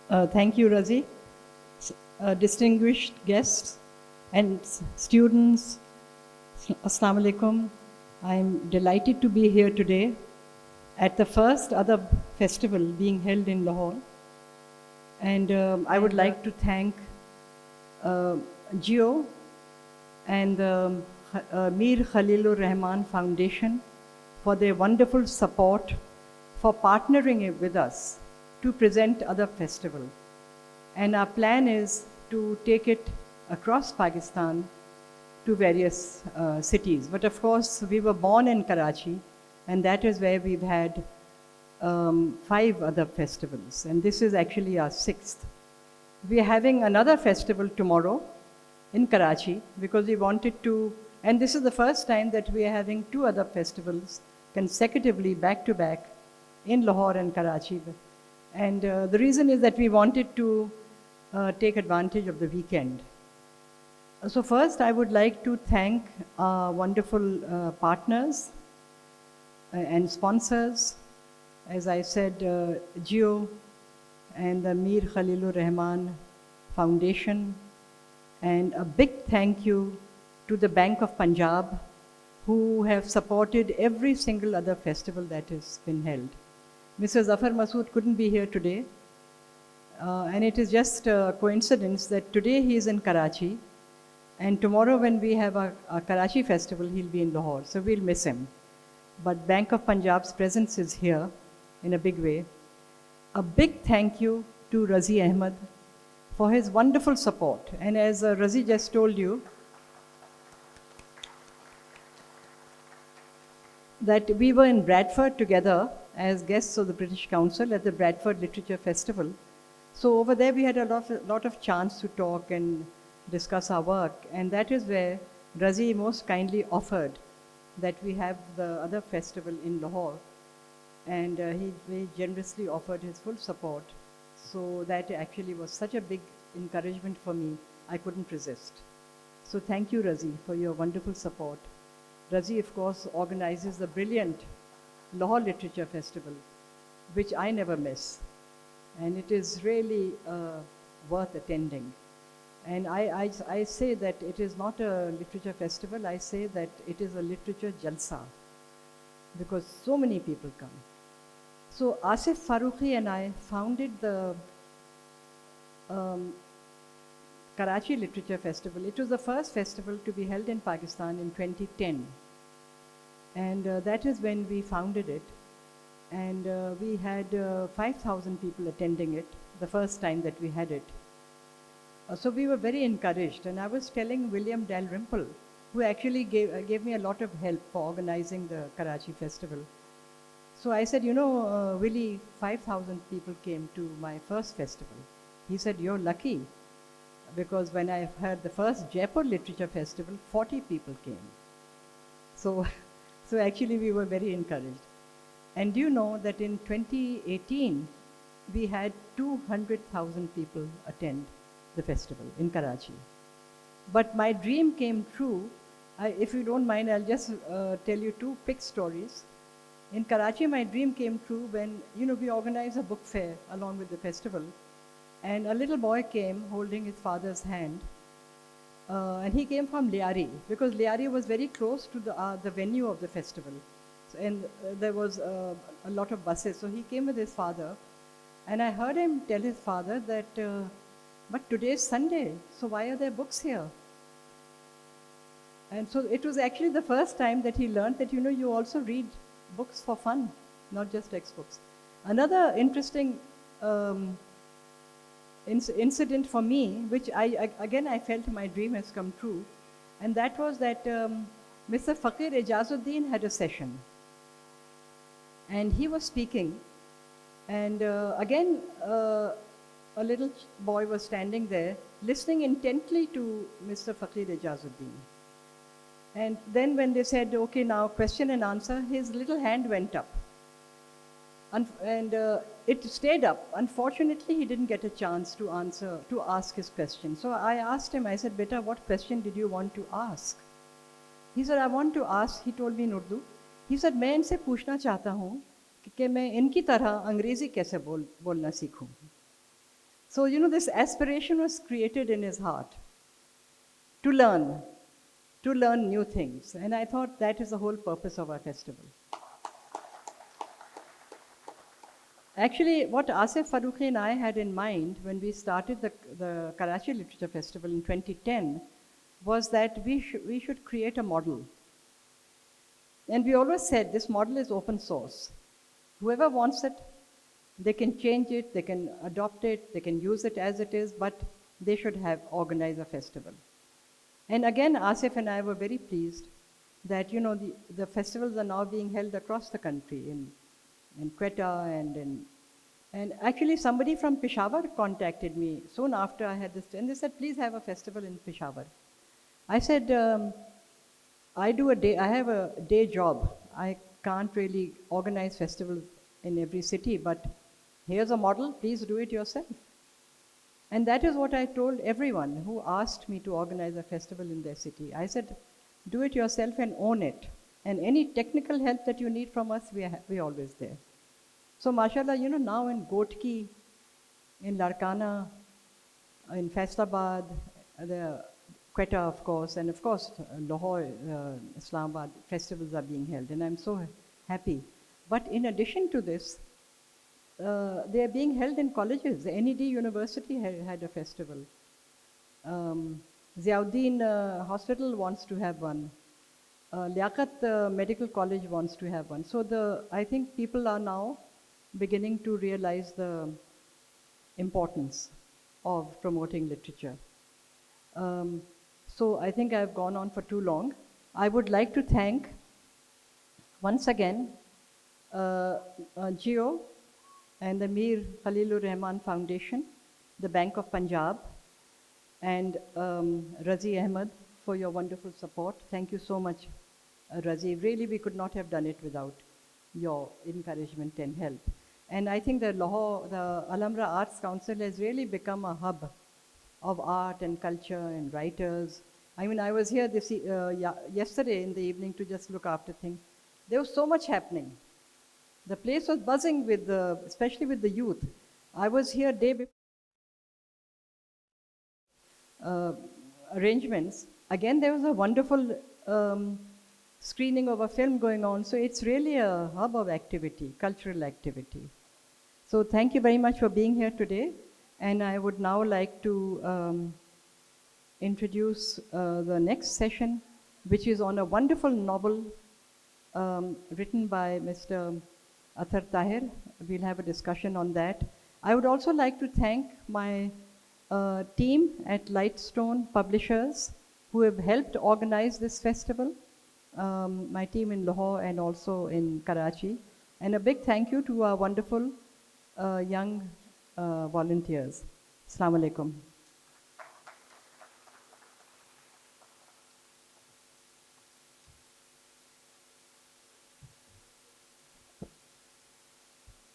Thank you, Razi. Distinguished guests and students, Assalamu alaikum. I'm delighted to be here today at the first Adab festival being held in Lahore. And I would like to thank Geo and the Mir Khalilur Rahman Foundation for their wonderful support for partnering with us to present Adab Festival. And our plan is to take it across Pakistan to various cities. But of course, we were born in Karachi, and that is where we've had 5 other festivals. And this is actually our 6th. We are having another festival tomorrow in Karachi because we wanted to, and this is the first time that we are having 2 other festivals consecutively back to back in Lahore and Karachi. And the reason is that we wanted to take advantage of the weekend. So first, I would like to thank our wonderful partners and sponsors. As I said, Geo and the Mir Khalilur Rahman Foundation. And a big thank you to the Bank of Punjab, who have supported every single other festival that has been held. Mr. Zafar Masood couldn't be here today. And it is just a coincidence that today he is in Karachi, and tomorrow when we have our Karachi festival, he'll be in Lahore, so we'll miss him. But Bank of Punjab's presence is here in a big way. A big thank you to Razi Ahmed for his wonderful support. And as Razi just told you, that we were in Bradford together as guests of the British Council at the Bradford Literature Festival. So over there we had a lot of chance to talk and discuss our work, and that is where Razi most kindly offered that we have the other festival in Lahore, and he very generously offered his full support. So that actually was such a big encouragement for me, I couldn't resist. So thank you, Razi, for your wonderful support. Razi, of course, organizes the brilliant Lahore Literature Festival, which I never miss. And it is really worth attending. And I say that it is not a literature festival, I say that it is a literature jalsa, because so many people come. So Asif Farooqi and I founded the Karachi Literature Festival. It was the first festival to be held in Pakistan in 2010. And that is when we founded it. And we had 5,000 people attending it the first time that we had it. So we were very encouraged. And I was telling William Dalrymple, who actually gave me a lot of help for organizing the Karachi Festival. So I said, Willie, 5,000 people came to my first festival. He said, you're lucky, because when I heard the first Jaipur Literature Festival, 40 people came. So actually we were very encouraged. And do you know that in 2018, we had 200,000 people attend the festival in Karachi. But my dream came true. If you don't mind, I'll just tell you 2 quick stories. In Karachi, my dream came true when, we organized a book fair along with the festival. And a little boy came holding his father's hand. And he came from Liari, because Liari was very close to the venue of the festival. So, and there was a lot of buses. So he came with his father. And I heard him tell his father that, but today is Sunday, so why are there books here? And so it was actually the first time that he learned that, you also read books for fun, not just textbooks. Another interesting incident for me, which I felt my dream has come true, and that was that Mr. Faqir Ejazuddin had a session. And he was speaking, and again, a little boy was standing there, listening intently to Mr. Faqir Ejazuddin. And then when they said, okay, now question and answer, his little hand went up. And it stayed up. Unfortunately, he didn't get a chance to ask his question. So I asked him, I said, Beta, what question did you want to ask? He said, I want to ask, he told me in Urdu, he said, मैं इनसे पूछना चाहता हूँ कि मैं इनकी तरह अंग्रेजी कैसे बोलना सीखूं. So, this aspiration was created in his heart to learn new things. And I thought that is the whole purpose of our festival. Actually, what Asif Farooqi and I had in mind when we started the Karachi Literature Festival in 2010 was that we should create a model. And we always said this model is open source. Whoever wants it, they can change it, they can adopt it, they can use it as it is, but they should have organized a festival. And again, Asif and I were very pleased that the festivals are now being held across the country in Quetta and actually somebody from Peshawar contacted me soon after I had this, and they said, please have a festival in Peshawar. I said, I have a day job. I can't really organize festivals in every city, but here's a model, please do it yourself. And that is what I told everyone who asked me to organize a festival in their city. I said, do it yourself and own it. And any technical help that you need from us, we're always there. So mashallah, now in Gotki, in Larkana, in Faisalabad, the Quetta, of course, and of course, Lahore, Islamabad, festivals are being held. And I'm so happy. But in addition to this, they are being held in colleges. The NED University had a festival. Ziauddin Hospital wants to have one. Liaquat Medical College wants to have one. So I think people are now beginning to realize the importance of promoting literature. So I think I've gone on for too long. I would like to thank once again Jio and the Mir Khalilur Rahman Foundation, the Bank of Punjab, and Razi Ahmed for your wonderful support. Thank you so much, Razi. Really, we could not have done it without your encouragement and help. And I think the Alhambra Arts Council has really become a hub of art and culture and writers. I mean, I was here yesterday in the evening to just look after things. There was so much happening. The place was buzzing with especially with the youth. I was here day before arrangements. Again, there was a wonderful screening of a film going on. So it's really a hub of activity, cultural activity. So thank you very much for being here today. And I would now like to introduce the next session, which is on a wonderful novel written by Mr. Athar Tahir. We'll have a discussion on that. I would also like to thank my team at Lightstone Publishers who have helped organize this festival, my team in Lahore and also in Karachi. And a big thank you to our wonderful young volunteers. Assalamu alaikum.